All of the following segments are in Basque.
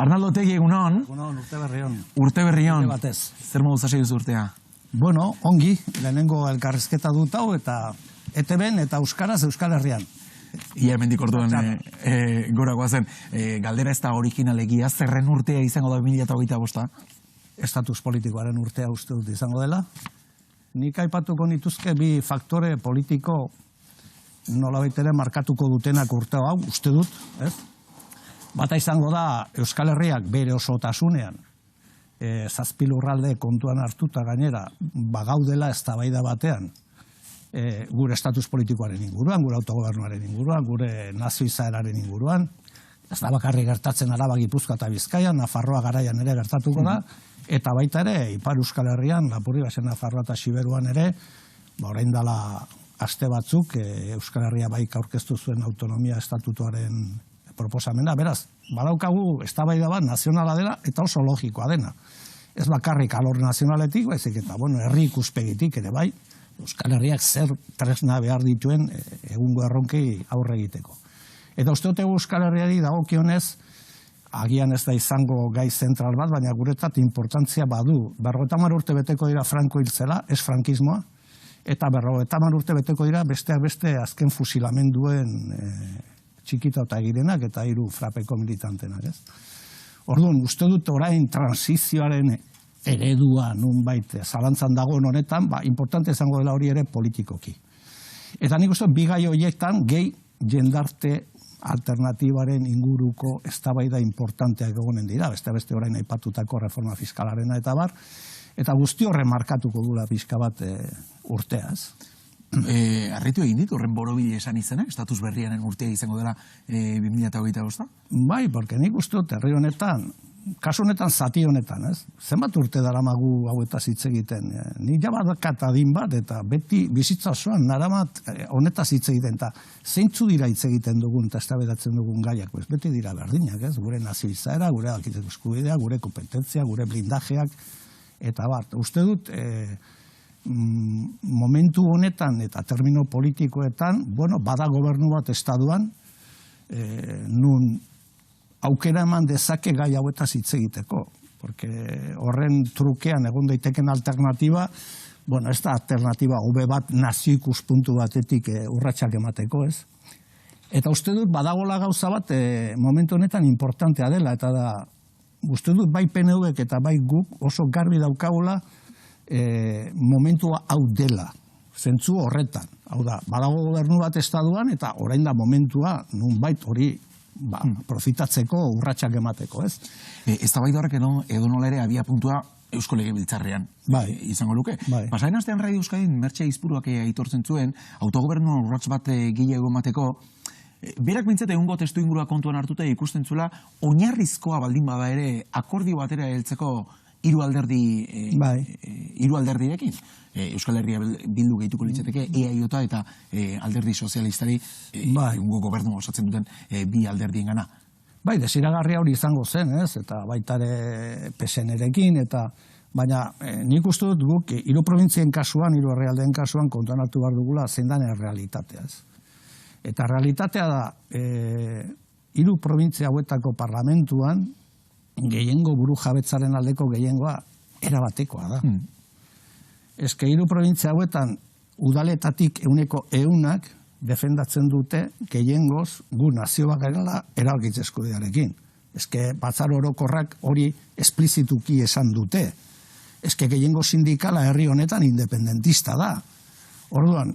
Arnaldo Otegi, egunon? Egunon, urte berrion. Urte berrion. Urte batez. Zer moduz hasi duzu urtea? Bueno, ongi, lehenengo elkarrizketa dut hau eta ETB-en eta Euskaraz Euskal Herrian. Ia hemendik orduan gorakoa zen. Galdera ez da originalegia, zerren urtea izango da 2025? Estatus politikoaren urtea uste dut izango dela. Nik aipatuko nituzke bi faktore politiko nolabait ere markatuko dutenak urte hau, uste dut, ez? Bata izango da Euskal Herriak bere osotasunean, zazpi lurralde kontuan hartuta gainera, bagaudela eztabaida batean, gure estatus politikoaren inguruan, gure autogobernuaren inguruan, gure nazio izaeraren inguruan, ez da bakarrik gertatzen Araba, Gipuzkoa eta Bizkaian, Nafarroa garaian ere gertatuko da, eta baita ere, Ipar Euskal Herrian, Lapurdi Basen Nafarroa eta Siberuan ere, orain dela aste batzuk, Euskal Herria baik aurkeztu zuen autonomia estatutuaren proposamena, beraz, badaukagu eztabaida bat nazionala dela eta oso logikoa dena. Ez bakarrik alor nazionaletik, baizik eta, herri ikuspegitik ere bai, Euskal Herriak zer tresna behar dituen egungo erronkei aurre egiteko. Eta uste dut Euskal Herriari dagokionez, agian ez da izango gai zentral bat, baina guretzat importantzia badu. 50 urte beteko dira Franco hiltzela, ez frankismoa, eta 50 urte beteko dira besteak beste azken fusilamenduen txikita eta girenak eta 3 frapeko militantenak, ez? Orduan, uste dut orain transizioaren eredua nunbait zalantzan dagoen honetan, importante izango dela hori ere politikoki. Eta nik uste bi gai horiektan gehi jendarte alternatibaren inguruko eztabaida importanteak egonen dira, beste orain aipatutako reforma fiskalarena eta bar, eta guzti horren markatuko dula pixka bat urteaz. Arritu egin dit, horren borobide esan izena, estatus berriaren urtea izango dela 2025? Bai, porque nik uste dut herri honetan, kasu honetan zati honetan, ez? Zenbat urte daramagu hauetaz hitz egiten. Nik jabakat adin bat, eta beti bizitza osoan naramat honetaz hitz egiten, eta zeintzu dira hitz egiten dugun, eta eztabaidatzen dugun gaiak, beti dira berdinak, ez? Gure nazio izaera, gure alkitzeko eskubidea, gure kompetentzia, gure blindajeak, eta bat, uste dut, momentu honetan eta termino politikoetan, bada gobernu bat estaduan, nun aukera eman dezake gai hauetaz hitz egiteko. Porque horren trukean egon daiteken alternatiba, ez da alternatiba hobe bat nazio ikuspuntu batetik urratsak emateko, ez? Eta uste dut badagola gauza bat momentu honetan importantea dela, eta da, uste dut bai PNV-ek eta bai guk oso garbi daukagula momentua hau dela, zentzu horretan. Hau da, badago gobernu bat estaduan eta orain da momentua nunbait hori profitatzeko urratsak emateko, ez? Eztabaida horrek edo nola ere abia puntua Eusko Legebiltzarrean izango luke. Pasaren astean Radio Euskadin Mertxe Aizpuruak aitortzen zuen, autogobernu urrats bat gehiago emateko, berak bintzat egungo testu ingurua kontuan hartuta ikusten zuela, oinarrizkoa baldin bada ere akordio batera heltzeko hiru alderdirekin. Euskal Herria Bildu gehituko litzateke, EAJ eta alderdi sozialistari egungo gobernu osatzen duten bi alderdien gana. Bai, desiragarria hori izango zen, ez? Eta baitare PSN-erekin, baina nik uste dut guk hiru probintzien kasuan, hiru herrialdeen kasuan kontuan hartu behar dugula zein den errealitatea, ez? Eta realitatea da, hiru probintzia hauetako parlamentuan, gehiengo buru jabetzaren aldeko gehiengoa erabatekoa da. Eske hiru probintzia hauetan udaletatik 100% defendatzen dute gehiengoz gu nazio bat garela erabakitze eskubidearekin. Eske batzar orokorrak hori esplizituki esan dute. Eske gehiengo sindikala herri honetan independentista da. Orduan,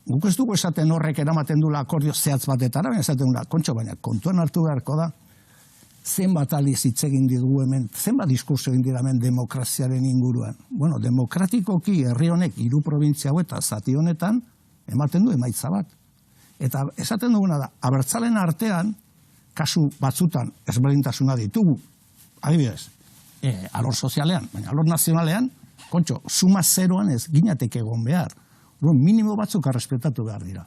guk ez dugu esaten horrek eramaten dula akordio zehatz batetara, baina esaten dula, kontxo, baina kontuan hartu beharko da, zenbat aldiz hitz egin digu hemen, zenbat diskurso egin dira hemen demokraziaren inguruan. Demokratikoki herri honek hiru probintzia hau eta zati honetan ematen du emaitza bat. Eta esaten duguna da, abertzalen artean, kasu batzutan ezberdintasuna ditugu, adibidez, alor sozialean, baina alor nazionalean, kontxo, suma zeroan ez ginateke egon behar. Minimo batzuk errespetatu behar dira.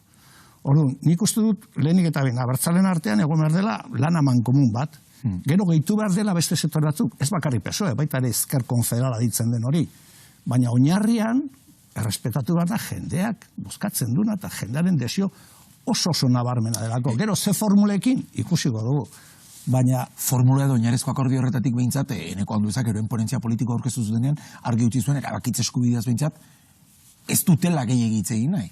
Orduan, nik uste dut, lehenik eta behin, abertzalen artean egon behar dela lan amankomun bat. Gero gehitu behar dela beste sektore batzuk, ez bakarrik PSOE, baita ere ezker konfederala ditzen den hori. Baina oinarrian, errespetatu behar da jendeak bozkatzen duna eta jendearen desio oso nabarmena delako. Gero ze formulekin ikusiko dugu. baina formula edo oinarrizko akordio horretatik behintzat, eneko Anduezak eroen ponentzia politiko aurkeztu zutenean, argi utzi zuen, erabakitze eskubideaz behintzat, ez dutela gehiagitze egin nahi.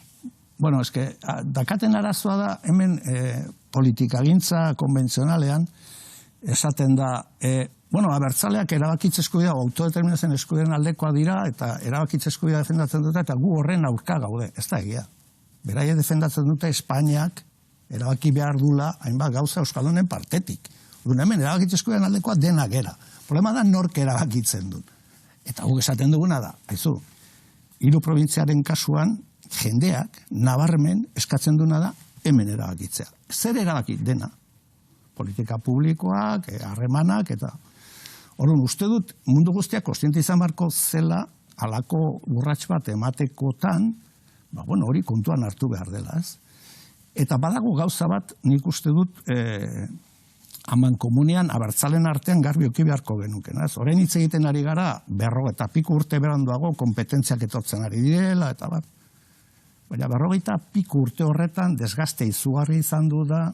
Bueno, eske, dakaten arazoa da, hemen politikagintza konbentzionalean, esaten da, abertzaleak erabakitze eskubidea, autodeterminazioen eskubideen aldekoa dira, eta erabakitze eskubidea defendatzen dute, eta gu horren aurka gaude, ez da egia. Beraie defendatzen dute Espainiak erabaki behar dula, hainbat gauza Euskaldunen partetik. Hemen erabakitze eskubideen aldekoa dena gera. Problema da nork erabakitzen dut. Eta guk esaten duguna da, haizu, hiru probintziaren kasuan, jendeak, nabarmen, eskatzen duna da, hemen erabakitzea. Zer erabaki dena? Politika publikoak, harremanak, eta... Orduan, uste dut, mundu guztiak kontziente izan beharko zela, halako urrats bat ematekotan, hori kontuan hartu behar dela, ez? Eta badago gauza bat, nik uste dut, haman komunian, abertzalen artean garbi oki beharko genuken, ez? Orain hitz egiten ari gara, 40 urte beranduago, kompetentziak etortzen ari direla, eta bat. Baina 40 urte horretan, desgaste izugarri izan du da,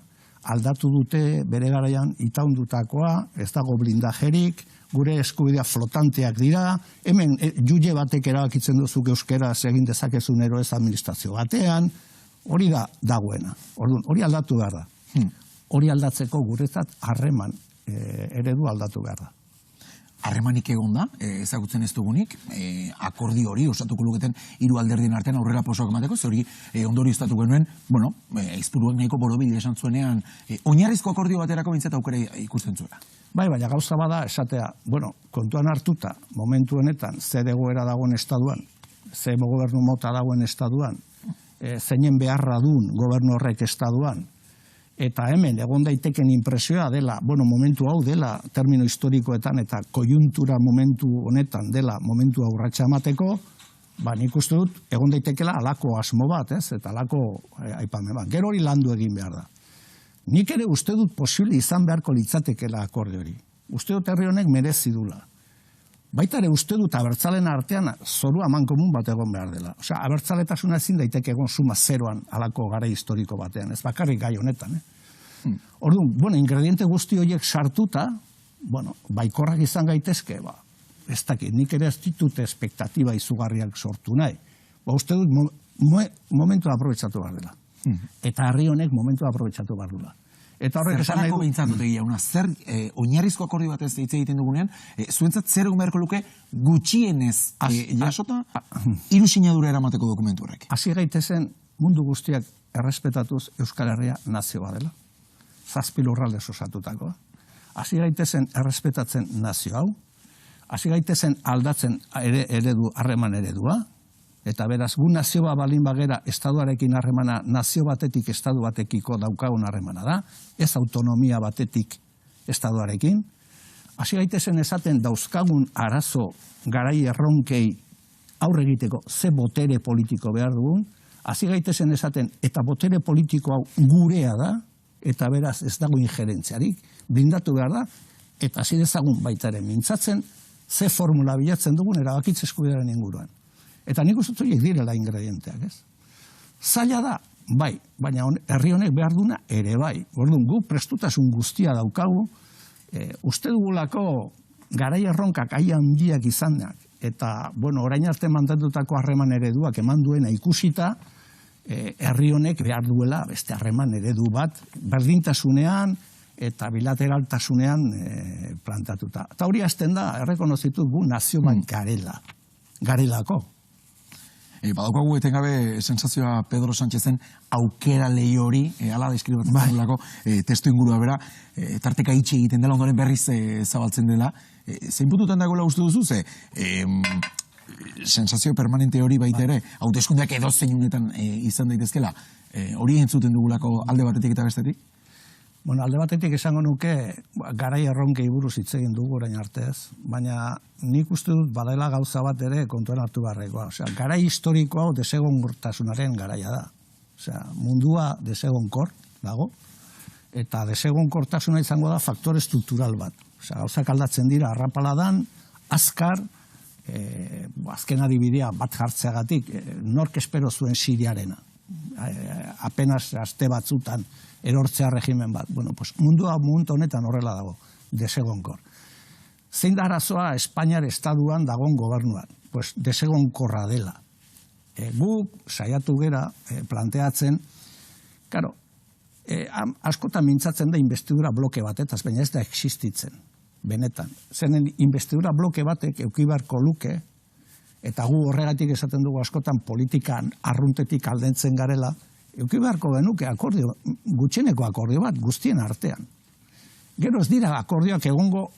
aldatu dute bere garaian itaundutakoa, ez dago blindajerik, gure eskubidea flotanteak dira, hemen juge batek erabakitzen duzuk euskeraz egin dezakezun eroez administrazio batean, hori da dagoena. Orduan, hori aldatu behar da. Hori aldatzeko guretzat harreman eredu aldatu behar da. Harremanik egon da, ezagutzen ez dugunik, akordio hori osatuko luketen hiru alderdien artean aurrera pausoak emateko, ze hori ondori estatu genuen, Aizpuruak nahiko borobile esan zuenean, oinarrizko akordio baterako bintzat aukera ikusten zuela. Bai, baina gauza bada esatea, kontuan hartuta, momentu honetan, zer egoera dagoen estaduan, zer gobernu mota dagoen estaduan, zeinen beharra duen gobernu horrek estaduan, eta hemen egon daiteken impresioa dela, momentu hau dela termino historikoetan eta kojuntura momentu honetan dela momentu urratsa emateko, nik uste dut egon daitekela alako asmo bat, ez? Eta alako aipamen bat. Gero hori landu egin behar da. Nik ere uste dut posible izan beharko litzatekela akorde hori. Uste dut herri honek merezi dula. Baita ere uste dut abertzalen artean zoru amankomun bat egon behar dela. Osea, abertzaletasuna ezin daiteke egon suma zeroan alako garai historiko batean, ez bakarrik gai honetan. Orduan, ingrediente guzti horiek sartuta, baikorrak izan gaitezke, ez dakit, nik ere ez ditut espektatiba izugarriak sortu nahi. Uste dut momentua aprobetsatu behar dela. Eta herri honek momentua aprobetsatu behar dela. Eta horrek esan nahi du... Zer, oinarrizko akordio bat ez hitz egiten dugunean, zuentzat zer egun beharko luke gutxienez jasota, hiru sinadura eramateko dokumentu horrek. Hasi gaitezen mundu guztiak errespetatuz Euskal Herria nazio badela. 7 lurraldez osatutakoa. Hasi gaitezen errespetatzen nazio hau. Hasi gaitezen aldatzen eredu, harreman eredua. Eta beraz, gu nazio bat balin bagera estaduarekin harremana nazio batetik estadu batekiko daukagun harremana da, ez autonomia batetik estaduarekin. Hasi gaitezen esaten dauzkagun arazo garai erronkei aurre egiteko ze botere politiko behar dugun, hasi gaitezen esaten eta botere politiko hau gurea da, eta beraz ez dago injerentziarik, blindatu behar da, eta hasi dezagun baitaren mintzatzen, ze formula bilatzen dugun erabakitze eskubidearen inguruan. Eta nik uste horiek direla ingredienteak, ez? Zaila da, bai, baina herri honek behar duna ere bai. Orduan, gu prestutasun guztia daukagu, uste dugulako garai erronkak haia handiak izanak, eta, orain arte mantendutako harreman ereduak eman duena ikusita, herri honek behar duela beste harreman eredu bat, berdintasunean eta bilateraltasunean plantatuta. Eta hori hasten da, errekonozitu gu nazio bat garelako. Badaukagu etengabe sensazioa Pedro Sánchezen aukera lehi hori, ala deskribatzen dugulako, testu ingurua bera, tarteka itxi egiten dela, ondoren berriz zabaltzen dela. Zein pututan dagoela uste duzu, ze sensazio permanente hori baita ere, hauteskundeak edo zein unetan izan daitezkela, hori entzuten dugulako alde batetik eta bestetik? Alde batetik esango nuke, garai erronkei buruz hitz egin dugu orain artez, baina nik uste dut badela gauza bat ere kontuan hartu beharrekoa. Osea, garai historiko hau desegonkortasunaren garaia da. Osea, mundua desegonkor dago, eta desegonkortasuna izango da faktore struktural bat. Osea, gauzak aldatzen dira arrapaladan, azkar, azken adibidea bat jartzeagatik, nork espero zuen Siriarena. apenas aste batzutan erortzea regimen bat. Bueno, pues mundua mundu honetan horrela dago, desegonkor. Zein da arazoa Espainiar estaduan dagoen gobernuan? Pues desegonkorra dela. Guk saiatu gera planteatzen, karo, askotan mintzatzen da investidura bloke batetaz, baina ez da existitzen, benetan. Zenen investidura bloke batek eukibarko luke, eta gu horregatik esaten dugu askotan politikan arruntetik aldentzen garela, eukibarko genuke akordio, gutxieneko akordio bat, guztien artean. Gero ez dira akordioak egongo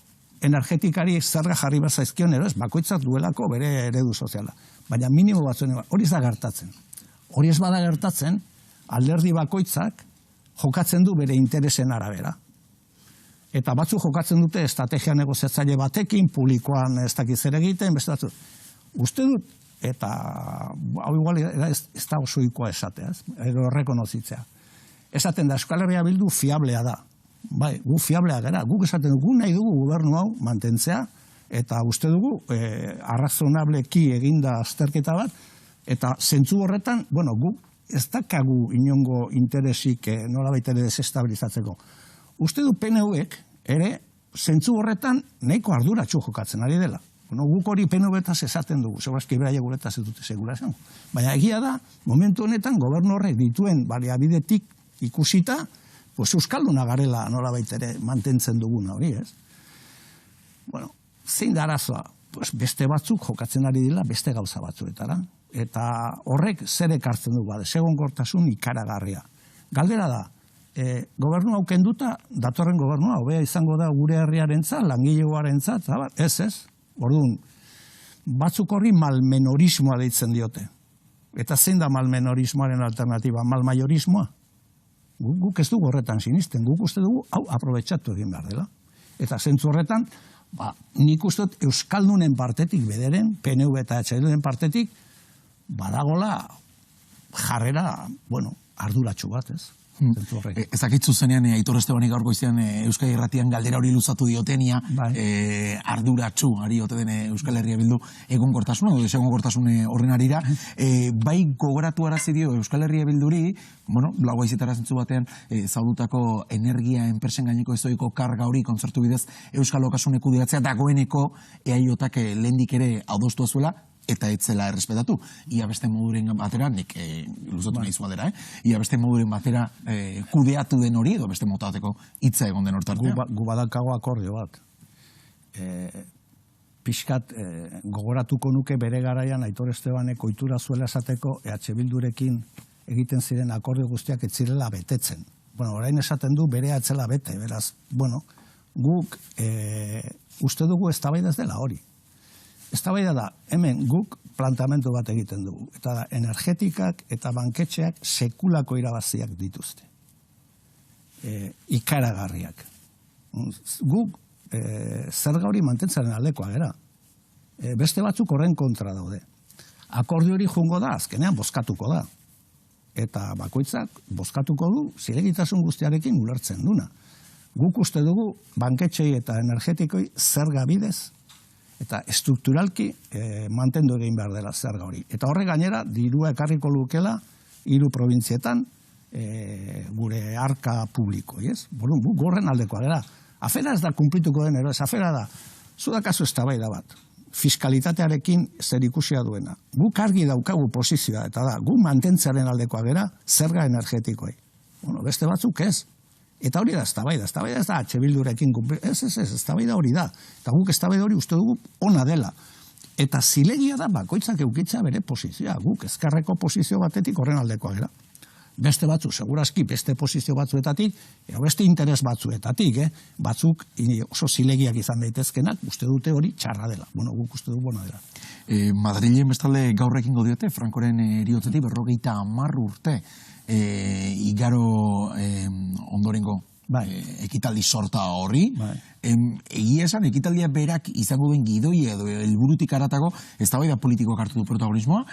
energetikari zerga jarri bazaizkion ero, ez bakoitzak duelako bere eredu soziala. Baina minimo batzuen, hori ez da gertatzen. Hori ez bada gertatzen, alderdi bakoitzak jokatzen du bere interesen arabera. Eta batzu jokatzen dute estrategia negoziatzaile batekin, publikoan ez dakiz ere egiten, beste batzu. Uste dut, eta hau igual ez da osoikoa esatea, edo rekonozitzea. Esaten da, Euskal Herria Bildu fiablea da. Bai, gu fiablea gara, guk esaten dugu nahi dugu gobernu hau mantentzea, eta uste dugu arrazonableki eginda azterketa bat, eta zentzu horretan, bueno, guk ez dakagu inongo interesik nolabait ere desestabilizatzeko. Uste du PNV-ek ere zentzu horretan nahiko arduratsu jokatzen ari dela. Bueno, guk hori PNV-etaz esaten dugu, segurazki beraia guretaz ez dute segura esan. Baina egia da, momentu honetan gobernu horrek dituen baliabidetik ikusita, pues euskalduna garela nolabait ere mantentzen duguna hori, ez? Bueno, zein da arazoa? Pues beste batzuk jokatzen ari dira beste gauza batzuetara. Eta horrek zer ekartzen du, desegonkortasun ikaragarria. Galdera da, gobernu hau kenduta, datorren gobernua, hobea izango da gure herriarentzat, langilegoarentzat, ez. Orduan, batzuk horri malmenorismoa deitzen diote. Eta zein da malmenorismoaren alternatiba? Malmaiorismoa? Guk ez dugu horretan sinisten, guk uste dugu hau aprobetxatu egin behar dela. Eta zentzu horretan, nik uste dut euskaldunen partetik bederen, PNV eta HDren partetik, badagola jarrera, bueno, arduratsu bat, ez? Ezakitzu zenean, Aitor Estebanik gaurko izan Euskal Irratian galdera hori luzatu diotenia, arduratsu ari ote den Euskal Herria Bildu egonkortasuna, edo egonkortasun horren arira, bai gogoratu arazi dio Euskal Herria Bilduri, bueno, blagoa izitara zentzu batean, zaudutako energia enpresen gaineko ezoiko karga hori kontzertu bidez Euskal Okasune kudeatzea, dagoeneko eaiotak lehendik ere adostu azuela, eta etzela errespetatu. Ia beste moduren batera, nik luzatu nahi zuadera, ia beste moduren batera kudeatu den hori, edo beste motateko hitza egon den hortartea. Gu badakago akordio bat. Pixkat gogoratuko nuke bere garaian Aitor Estebanek ohitura zuela esateko EH Bildurekin egiten ziren akordio guztiak ez zirela betetzen. Bueno, orain esaten du bere atzela bete, beraz, bueno, guk uste dugu eztabaida ez dela hori. Eztabaida da, hemen guk plantamendu bat egiten dugu. Eta da, energetikak eta banketxeak sekulako irabaziak dituzte. Ikaragarriak. Guk zerga hori mantentzaren aldekoa gera. Beste batzuk horren kontra daude. Akordio hori jungo da, azkenean bozkatuko da. Eta bakoitzak bozkatuko du, zilegitasun guztiarekin ulertzen duna. Guk uste dugu banketxei eta energetikoi zerga bidez, eta estrukturalki mantendu egin behar dela zerga hori. Eta horre gainera, dirua ekarriko lukela, 3 probintzietan gure arka publiko, ez? Guk horren aldekoa dela. Afera ez da kumplituko den, ez afera da, zudakazu eztabaida bat, fiskalitatearekin zer ikusia duena. Guk argi daukagu posizioa, eta da, guk mantentzearen aldekoa gera, zerga energetikoi. Bueno, beste batzuk ez. Eta hori da eztabaida ez da H Bildurekin eztabaida hori da. Eta guk eztabaida hori uste dugu ona dela. Eta zilegia da bakoitzak eukitza bere posizioa. Guk ezkerreko posizio batetik horren aldekoa gera. Beste batzu, segurazki beste posizio batzuetatik, beste interes batzuetatik, batzuk oso zilegiak izan daitezkenak, uste dute hori txarra dela. Bueno, guk uste dugu bona dela. Madrilen bestalde gaur ekingo diote, Frankoren eriotzetik 50 urte igaro ondorengo ekitaldi sorta horri. Egia esan, ekitaldia berak izango den gidoi edo helburutik haratago, eztabaida politikoak hartu du protagonismoa,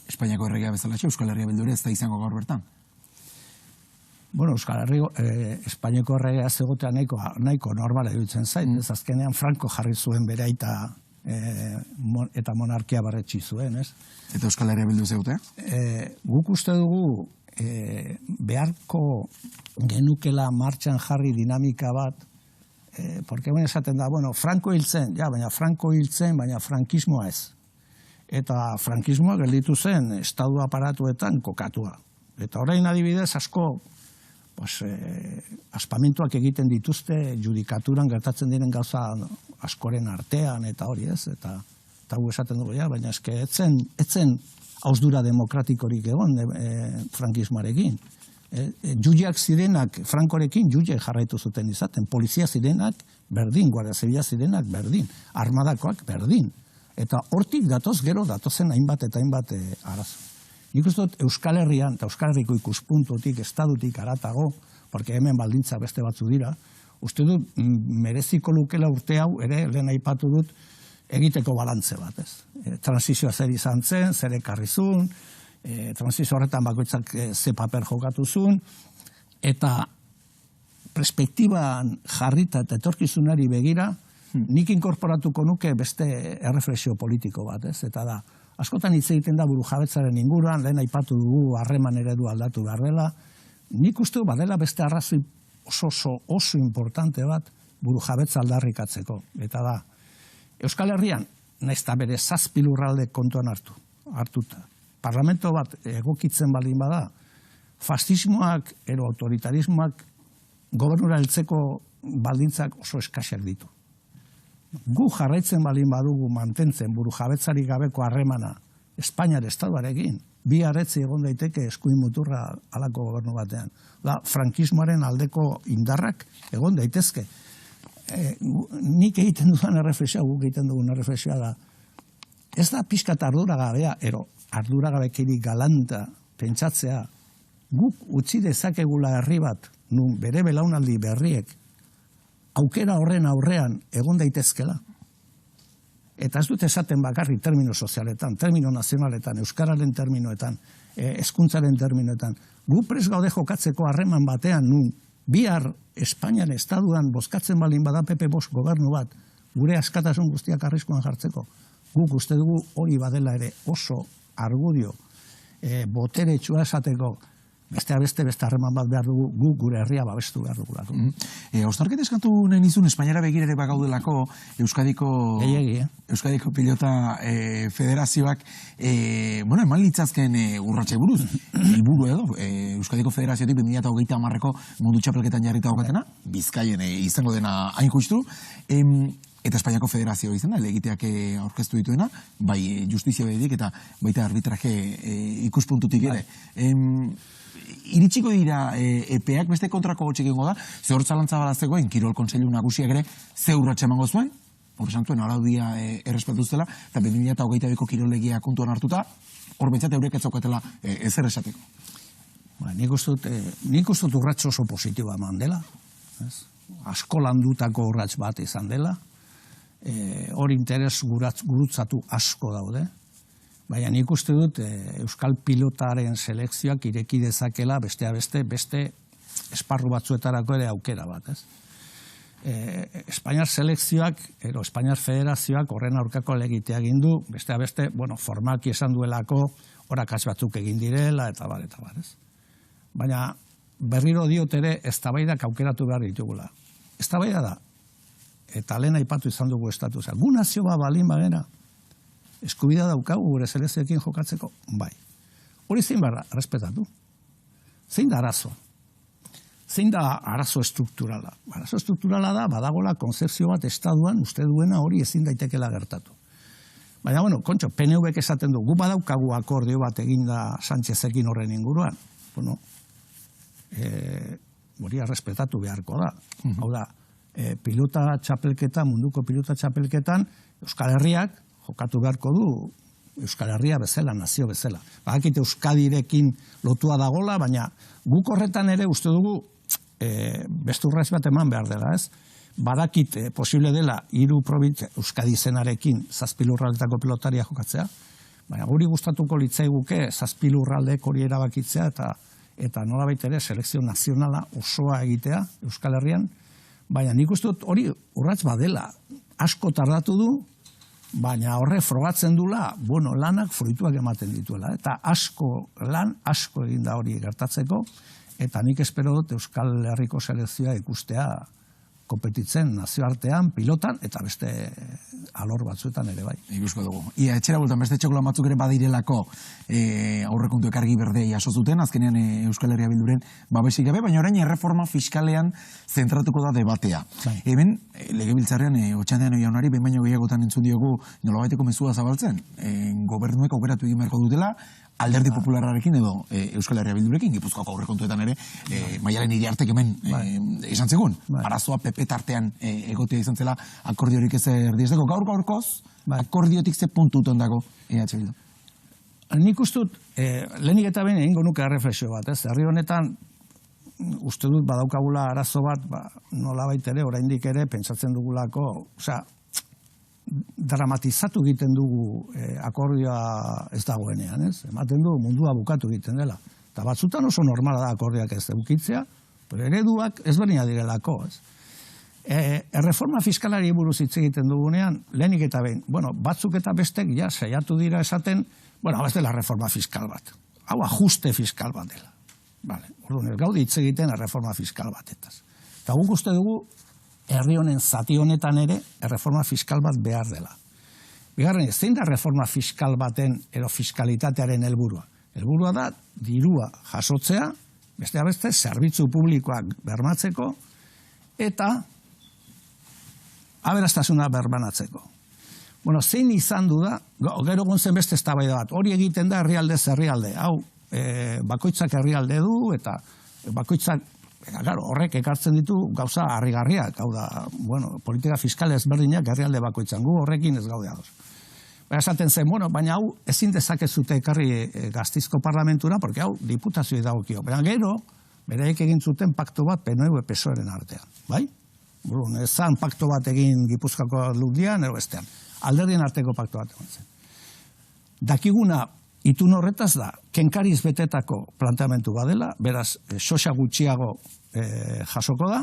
Espainiako erregea bezalaxe, Euskal Herria Bildu ere ez da izango gaur bertan. Bueno, Espainiako erregea zegotea nahiko normala iruditzen zain, ez azkenean Franco jarri zuen bere aita eta monarkia barretsi zuen, ez? Eta Euskal Herria bildu zeute? Guk uste dugu beharko genukela martxan jarri dinamika bat, porque esaten da, bueno, Franco hiltzen, baina Franco hiltzen, baina frankismoa ez. Eta frankismoa gelditu zen estatu aparatuetan kokatua. Eta orain adibidez asko aspamentuak egiten dituzte judikaturan gertatzen diren gauza askoren artean eta hori ez, eta gu esaten dugu, baina eske etzen hausdura demokratikorik egon frankismoarekin. Juiak zirenak, Frankorekin juiak jarraitu zuten izaten, polizia zirenak berdin, guardia zibila zirenak berdin, armadakoak berdin. Eta hortik datozen hainbat eta hainbat arazo. Nik uste dut Euskal Herrian, eta Euskal Herriko ikuspuntutik, estadutik aratago, porque hemen baldintza beste batzu dira, uste dut mereziko lukela urte hau, ere lehen aipatu dut, egiteko balantze bat, ez? Transizioa zer izan zen, zer ekarrizun, transizio horretan bakoitzak ze paper jokatuzun, eta perspektiban jarrita eta etorkizunari begira, nik inkorporatuko nuke beste erreflexio politiko bat, ez? Eta da, askotan hitz egiten da burujabetzaren inguruan, lehen aipatu dugu harreman eredu aldatu behar dela, nik uste badela beste arrazoi oso importante bat burujabetza aldarrikatzeko. Eta da, Euskal Herrian, nahiz eta bere 7 lurralde kontuan hartuta. Parlamento bat egokitzen baldin bada, fascismoak ero autoritarismoak gobernura heltzeko baldintzak oso eskasak ditu. Gu jarraitzen baldin badugu mantentzen burujabetzari gabeko harremana Espainiar estatuarekin, bi arretzi egon daiteke eskuin muturra alako gobernu batean. Frankismoaren aldeko indarrak egon daitezke. Nik egiten dudan erreflexioa, guk egiten dugun erreflexioa da, ez da pixkat arduragabea, arduragabekerik galanta pentsatzea, guk utzi dezakegula herri bat, nun bere belaunaldi berriek, aukera horren aurrean egon daitezkela. Eta ez dut esaten bakarrik termino sozialetan, termino nazionaletan, euskararen terminoetan, hezkuntzaren terminoetan. Gu prest gaude jokatzeko harreman batean nun, bihar Espainian estaduan bozkatzen balin bada PP bost gobernu bat, gure askatasun guztiak arriskuan jartzeko. Guk uste dugu hori badela ere oso argudio, boteretsua esateko, beste harreman bat behar dugu, guk gure herria babestu behar dugulako. Austarketa eskatu nahi nizun, Espainiara begirere bagaudelako Euskadiko Pilota Federazioak, eman litzazken urratxe buruz, helburu edo, Euskadiko Federaziotik 2030ko mundu txapelketan jarrita daukatena, Bizkaien izango dena hain justu, eta Espainiako Federazio izan da, legiteak aurkeztu dituena, bai justizia bedik eta baita arbitraje ikuspuntutik ere. Iritsiko dira epeak beste kontrako gotxik egingo da, ze hor txalantza balaztegoen, Kirol Kontseilu Nagusiak ere, ze urratxe emango zuen, hor santuen araudia errespetuztela, eta 2022ko kirolegia kontuan hartuta, hor bentsate eurek etzaukatela ezer esateko. Nik uste dut urratxe oso positiboa eman dela, asko landutako urratx bat izan dela, hor interes gurutzatu asko daude, baina nik uste dut Euskal Pilotaren selekzioak ireki dezakela beste esparru batzuetarako ere aukera bat, ez? Espainiar selekzioak, Espainiar Federazioak horren aurkako legitea egin du, beste, formalki esan duelako horakaz batzuk egin direla, eta bar, ez? Baina berriro diot ere eztabaidak aukeratu behar ditugula. Eztabaida da, eta lehen aipatu izan dugu estatusa. Gu nazio bat balin bagera, eskubidea daukagu gure selekzioekin jokatzeko, bai. Hori zein behar respetatu. Zein da arazo? Zein da arazo estrukturala? Arazo estrukturala da, badagola konzepzio bat estaduan uste duena hori ezin daitekela gertatu. Baina, kontxo, PNV-ek esaten du, gu badaukagu akordio bat eginda Sánchezekin horren inguruan. Hori respetatu beharko da. Hau da, pilota txapelketan, munduko pilota txapelketan, Euskal Herriak jokatu beharko du Euskal Herria bezala, nazio bezala. Badakite Euskadirekin lotua dagola, baina guk horretan ere uste dugu beste urrats bat eman behar dela, ez? Badakit posible dela 3 probintzia Euskadi izenarekin 7 lurraldetako pilotaria jokatzea, baina guri gustatuko litzaiguke 7 lurraldek hori erabakitzea eta nolabait ere selekzio nazionala osoa egitea Euskal Herrian, baina nik uste dut hori urrats badela. Asko tardatu du, baina horre frogatzen dula, lanak fruituak ematen dituela, eta lan asko egin da hori gertatzeko, eta nik espero dut Euskal Herriko selekzioa ikustea kompetitzen nazioartean, pilotan, eta beste alor batzuetan ere bai. Ikusko dugu. Ia, etxera bultan beste txokolan batzuk ere badirelako aurrekontu ekargi berdea jaso zuten, azkenean Euskal Herria Bilduren babesik gabe, baina orain erreforma fiskalean zentratuko da debatea. Hemen, legebiltzarrean, Otxandean jaunari, behin baino gehiagotan entzun diogu nolabaiteko mezua zabaltzen, gobernuek aukeratu egin beharko dutela, Alderdi Popularrarekin edo Euskal Herria Bildurekin, Gipuzkoako aurrekontuetan ere, Maialen Iriartek hemen izan zegoen, arazoa PP tartean egotea izan zela akordiorik ez erdiesteko. Gaurkoz, akordiotik ze puntuton dago EH Bildu? Nik uste dut, lehenik eta behin egingo nuke erreflexio bat, ez? Herri honetan, uste dut badaukagula arazo bat, nolabait ere, oraindik ere, pentsatzen dugulako, dramatizatu egiten dugu akordioa ez dagoenean, ez? Ematen du mundua bukatu egiten dela. Eta batzutan oso normala da akordiak ez edukitzea, pero ereduak ezberdina direlako, ez? Erreforma fiskalari buruz hitz egiten dugunean, lehenik eta behin, batzuk eta bestek ja saiatu dira esaten, ez dela reforma fiskal bat. Hau ajuste fiskal bat dela. Orduan, ez gaude hitz egiten erreforma fiskal batetaz. Eta guk uste dugu, herri honen zati honetan ere, erreforma fiskal bat behar dela. Bigarren, zein da reforma fiskal baten edo fiskalitatearen helburua? Helburua da, dirua jasotzea, beste beste, zerbitzu publikoak bermatzeko, eta aberastasuna berbanatzeko. Zein izan du da, gero gontzen beste eztabaida bat, hori egiten da herrialdez herrialde, hau, bakoitzak herrialde du, eta bakoitzak horrek ekartzen ditu gauza harrigarriak, hau da, politika fiskal ezberdinak herrialde bakoitzan, gu horrekin ez gaude ados. Esaten zen, baina hau ezin dezakezute ekarri Gasteizko parlamentura, porque hau diputazioi dagokio. Baina gero, bereik egin zuten pakto bat PNV-PSOEren artean, bai? Ezan pakto bat egin Gipuzkoako Aldundian, ero bestean. Alderdien arteko pakto bat egon zen. Dakiguna, itun horretaz da, kenkariz betetako planteamentu badela, beraz, sosa gutxiago jasoko da.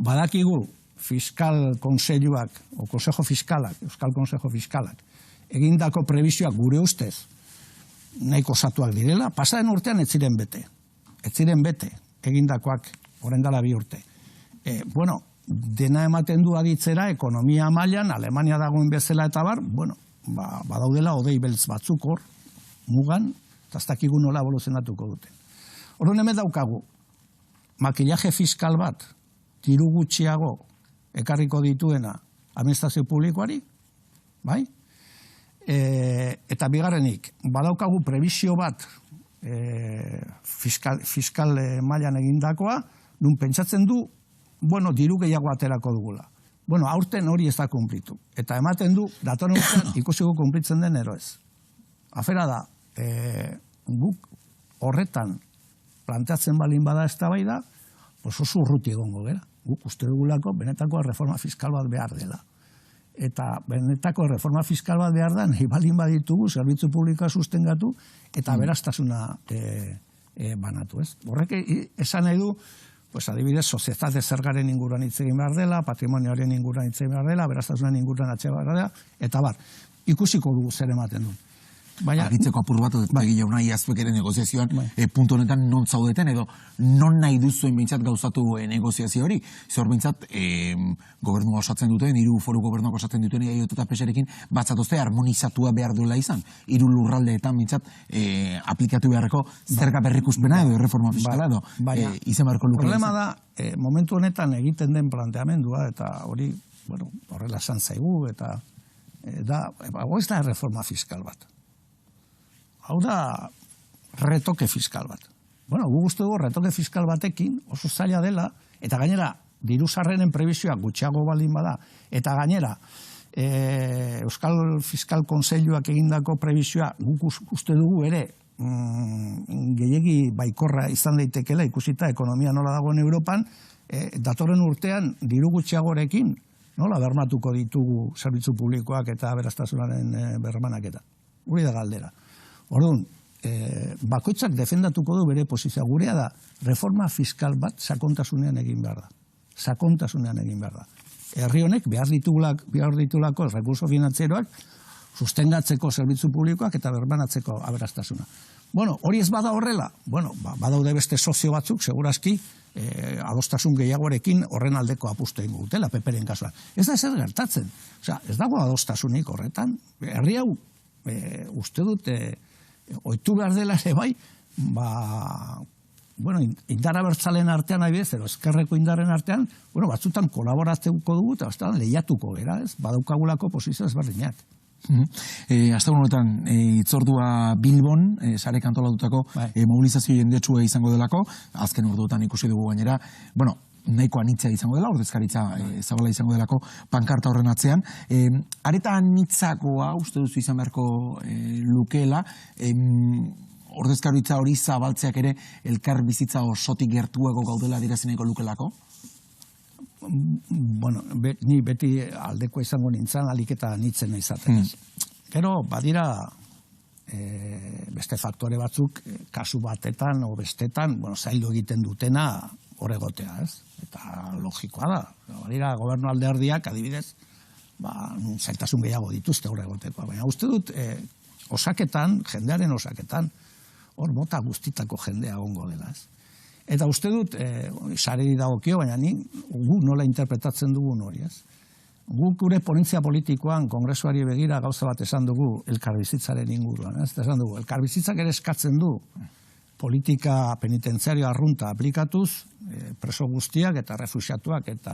Badakigu, fiskal konseiluak, o konsejo fiskalak, euskal konsejo fiskalak, egindako prebizioak gure ustez, nahiko osatuak direla, pasaren urtean ez ziren bete. Ez ziren bete, egindakoak orendala 2 urte. Dena ematen du aditzera, ekonomia mailan, Alemania dagoen bezala eta bar, badaudela odei beltz batzuk hor, mugan, eta ez dakigu nola evoluzionatuko duten. Horren hemen daukagu, makillaje fiskal bat, diru gutxiago ekarriko dituena administrazio publikoari, bai? Eta bigarrenik, badaukagu prebizio bat fiskal mailan egindakoa, nun pentsatzen du, diru gehiago aterako dugula. Aurten hori ez da kumplitu. Eta ematen du, datorren urtean ikusiko kumplitzen den ero ez. Afera da, guk horretan planteatzen balin bada eztabaida, oso urruti egongo gera. Guk uste dugulako benetako reforma fiskal bat behar dela. Eta benetako reforma fiskal bat behar da, nahi balin baditugu, zerbitzu publikoa sustengatu, eta aberastasuna banatu, ez? Horrek esan nahi du, adibidez, sozietate zergaren inguruan hitz egin behar dela, patrimonioaren inguruan hitz egin behar dela, aberastasunan inguruan atxe behar dela, eta bar, ikusiko dugu zer ematen du. Argitzeko apur bat, egile hona iaztuek ere negoziazioan, puntu honetan non zaudeten, edo non nahi duzuen bintzat gauzatu negoziazio hori. Zor bintzat, gobernua osatzen duten, 3 foru gobernuak osatzen duten, EAJ eta PSrekin, batzatozte harmonizatua behar duela izan. 3 lurraldeetan bintzat, aplikatu beharreko zerga berrikuspena edo erreforma fiskala edo izan beharko luke. Problema da, momentu honetan egiten den planteamendua, eta hori, horrela esan zaigu, eta hau ez da erreforma fiskal bat. Hau da retoke fiskal bat. Gu uste dugu retoke fiskal batekin oso zaila dela, eta gainera, diru sarreren prebizioak gutxiago baldin bada, eta gainera, Euskal Fiskal Kontseiluak egindako prebizioa guk uste dugu ere gehiegi baikorra izan daitekela ikusita ekonomia nola dagoen Europan, datorren urtean diru gutxiagorekin nola bermatuko ditugu zerbitzu publikoak eta aberastasunaren bermanaketa. Hori da galdera. Orduan, bakoitzak defendatuko du bere posizioa. Gurea da, reforma fiskal bat sakontasunean egin behar da. Sakontasunean egin behar da. herri honek behar ditulako rekurso finantzieroak sustengatzeko zerbitzu publikoak eta berbanatzeko aberastasuna. Bueno, hori ez bada horrela, bueno, badaude beste sozio batzuk, segurazki, adostasun gehiagorekin horren aldeko apustu egingo dutela, PP-ren kasuan. Ez da ezer gertatzen. Osea, ez dago adostasunik horretan. Herri hau, uste dut, ohitu behar dela ere bai, bueno, indar abertzaleen artean adibidez, edo ezkerreko indarren artean, bueno, batzutan kolaboratzeko dugu, eta batzutan lehiatuko gera, ez? Badaukagulako posizio ezberdinak. Azte honetan, itzordua Bilbon, sare kantolatutako mobilizazio jendetsua izango delako, azken urduotan ikusi dugu gainera, bueno, nahiko anitza izango dela, ordezkaritza zabala izango delako, pankarta horren atzean. Areta anitzakoa, uste duzu izan beharko lukeela, ordezkaritza hori zabaltzeak ere elkar bizitza osotik gertuago gaudela dirazeneko lukelako? Bueno, ni beti aldeko izango nintzen aliketa nitzen izaten. Gero, badira beste faktore batzuk kasu batetan o bestetan, bueno, zaildu egiten dutena horregotea, ez? Eta logikoa da. Badira, gobernu alderdiak, adibidez, zailtasun gehiago dituzte horregotekoa. Baina uste dut, osaketan, jendearen osaketan, hor mota guztitako jendea ongo dela, ez? Eta uste dut, sareri dagokio, baina gu nola interpretatzen dugun hori, ez? Guk gure ponentzia politikoan kongresuari begira gauza bat esan dugu elkarbizitzaren inguruan, ez? Esan dugu, elkarbizitzak ere eskatzen du politika penitenziario arrunta aplikatuz, preso guztiak eta refusiatuak eta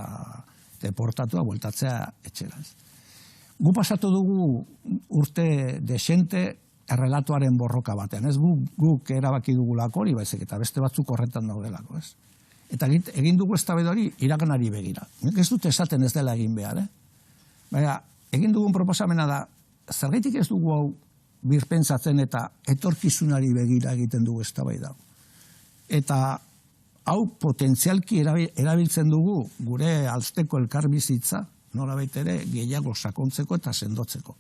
deportatuak bueltatzea etxera, ez? Gu pasatu dugu urte desente errelatuaren borroka batean, ez? Guk erabaki dugulako hori, baizik eta beste batzuk horretan daudelako, ez? Eta egin dugu eztabaida hori iraganari begira. Nik ez dut esaten ez dela egin behar, Baina, egin dugun proposamena da, zergaitik ez dugu hau birpentsatzen eta etorkizunari begira egiten dugu eztabaida. Eta hau potentzialki erabiltzen dugu gure alsteko elkarbizitza, nolabait ere gehiago sakontzeko eta sendotzeko.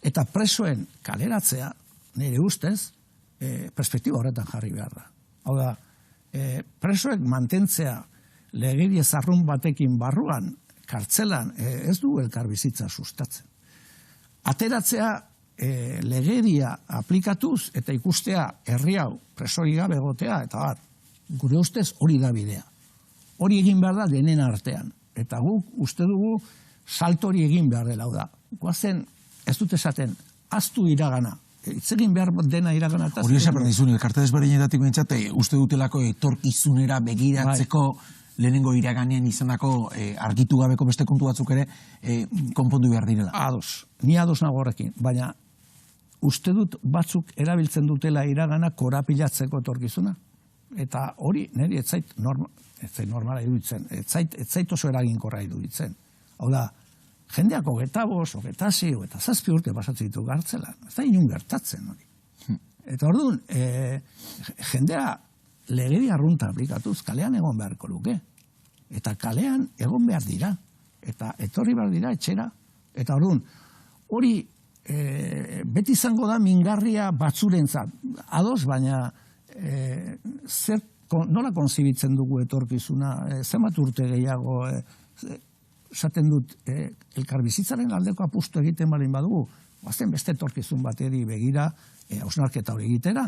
Eta presoen kaleratzea, nire ustez, perspektiba horretan jarri behar da. Hau da, presoek mantentzea legedia zarrun batekin barruan, kartzelan, ez du elkarbizitza sustatzen. Ateratzea legedia aplikatuz eta ikustea herri hau presori gabe egotea, eta gure ustez hori da bidea. Hori egin behar da denen artean. Eta guk uste dugu salto hori egin behar dela, hau da. Guazen, ez dut esaten, aztu iragana. Itzegin behar dena iragana. Hori esan behar dizun, elkarte desberdinetatik bentsat, uste dutelako etorkizunera begiratzeko lehenengo iraganean izanako argitu gabeko beste kontu batzuk ere konpondu behar direla. Ados, ni ados nago horrekin, baina uste dut batzuk erabiltzen dutela iragana korapilatzeko etorkizuna. Eta hori, niri ez zait normala iruditzen, ez zait oso eraginkorra iruditzen. Hau da, jendeak 25, 26, 27 urte pasatzen ditu gartzelan. Ez da inun gertatzen hori. Eta orduan, jendea legedia arrunta aplikatuz, kalean egon beharko luke. Eta kalean egon behar dira. Eta etorri behar dira etxera. Eta orduan, hori beti izango da mingarria batzurentzat. Ados, baina nola konzibitzen dugu etorkizuna, zenbat urte gehiago, esaten dut, elkarbizitzaren aldeko apustu egiten balin badugu, bazen beste etorkizun bateri begira, hausnarketa hori egitera,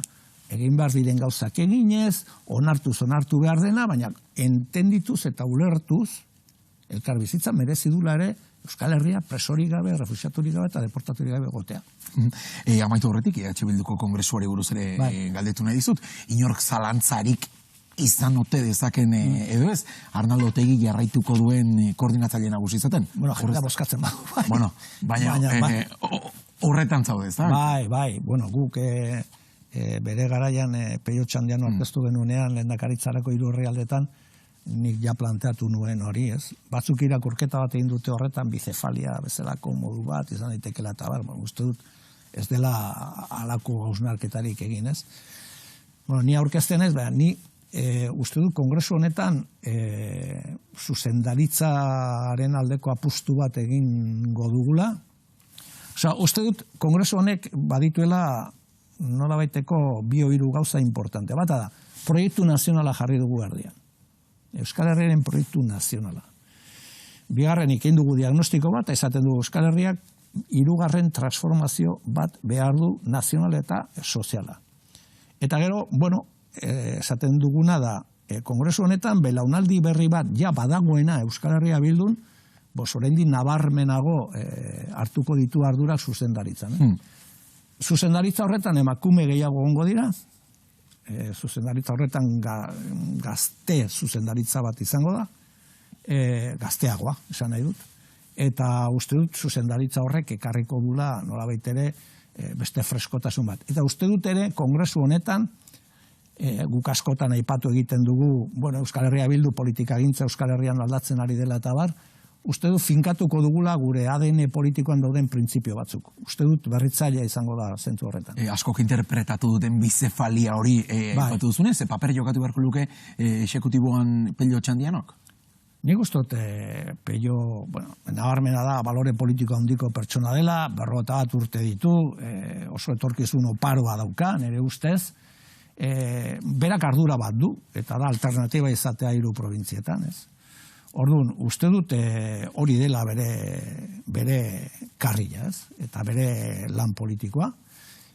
egin behar diren gauzak eginez, onartu behar dena, baina entendituz eta ulertuz, elkarbizitza merezi dula ere Euskal Herria presorik gabe, refusiaturik gabe eta deportaturik gabe egotea. Amaitu horretik, EH Bilduko kongresuari buruz ere galdetu nahi dizut, inork zalantzarik izan ote dezaken edo ez, Arnaldo Otegi jarraituko duen koordinatzaile nagusi izaten? Bueno, jendea boskatzen bago. Bueno, baina horretan zaude, ez da? Bai, bueno, guk bere garaian Peio Txandiano aurkeztu genunean lehendakaritzarako 3 herrialdetan, nik ja planteatu nuen hori, ez? Batzuk irakurketa bat egin dute horretan, bicefalia bezalako modu bat, izan daitekela eta uste dut ez dela halako hausnarketarik egin, ez? Bueno, ni aurkezten ez, ni uste dut kongresu honetan zuzendaritzaren aldeko apustu bat egingo dugula. Osea, uste dut kongresu honek badituela nolabaiteko 2-3 gauza importante. Bata da, proiektu nazionala jarri dugu erdian. Euskal Herriaren proiektu nazionala. Bigarrenik egin dugu diagnostiko bat, esaten dugu Euskal Herriak hirugarren transformazio bat behar du nazional eta soziala. Eta gero, bueno, esaten duguna da, kongresu honetan belaunaldi berri bat ja badagoena Euskal Herria Bildun, oraindik nabarmenago hartuko ditu ardurak zuzendaritzan. Zuzendaritza horretan emakume gehiago egongo dira, zuzendaritza horretan gazte zuzendaritza bat izango da, gazteagoa, esan nahi dut. Eta uste dut zuzendaritza horrek ekarriko dula nolabait ere beste freskotasun bat. Eta uste dut ere kongresu honetan, guk askotan aipatu egiten dugu, Euskal Herria Bildu politikagintza Euskal Herrian aldatzen ari dela eta bar, uste dut finkatuko dugula gure ADN politikoan dauden printzipio batzuk. Uste dut berritzailea izango da zentzu horretan. Askok interpretatu duten bizefalia hori aipatu duzunez, paper jokatu beharko luke exekutiboan Pello Txandianok? Nik uste dut Pello, nabarmena da, balore politiko handiko pertsona dela, 51 urte ditu, oso etorkizun oparoa dauka, nire ustez, berak ardura bat du, eta da alternatiba izatea 3 probintzietan, ez? Orduan, uste dut hori dela bere karrila, ez? Eta bere lan politikoa.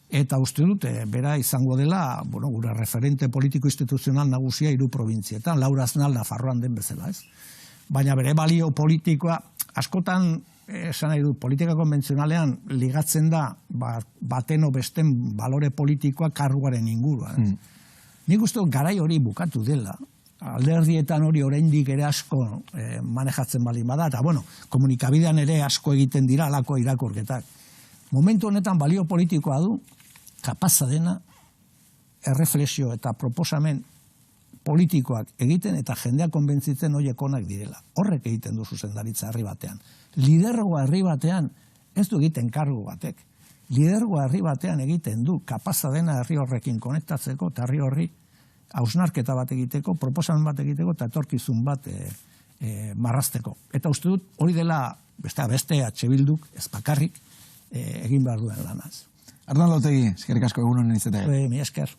Eta uste dut bera izango dela, gure referente politiko instituzional nagusia 3 probintzietan, Laura Aznal Nafarroan den bezala, ez? Baina bere balio politikoa, askotan, esan nahi dut, politika konbentzionalean ligatzen da baten o besten balore politikoa karguaren inguruan. Nik uste dut garai hori bukatu dela, alderdietan hori oraindik ere asko manejatzen baldin bada, eta komunikabidean ere asko egiten dira alako irakurketak. Momentu honetan balio politikoa du, kapaza dena, erreflexio eta proposamen politikoak egiten eta jendeak konbentzitzen horiek onak direla. Horrek egiten du zuzendaritza herri batean. Lidergoa herri batean ez du egiten kargu batek. Lidergoa herri batean egiten du kapaza dena herri horrekin konektatzeko eta herri horri hausnarketa bat egiteko, proposamen bat egiteko eta etorkizun bat marrazteko. Eta uste dut hori dela beste Bilduk ez bakarrik egin behar duen lanaz. Arnaldo Otegi, eskerrik asko egun honen izatea. Mi esker.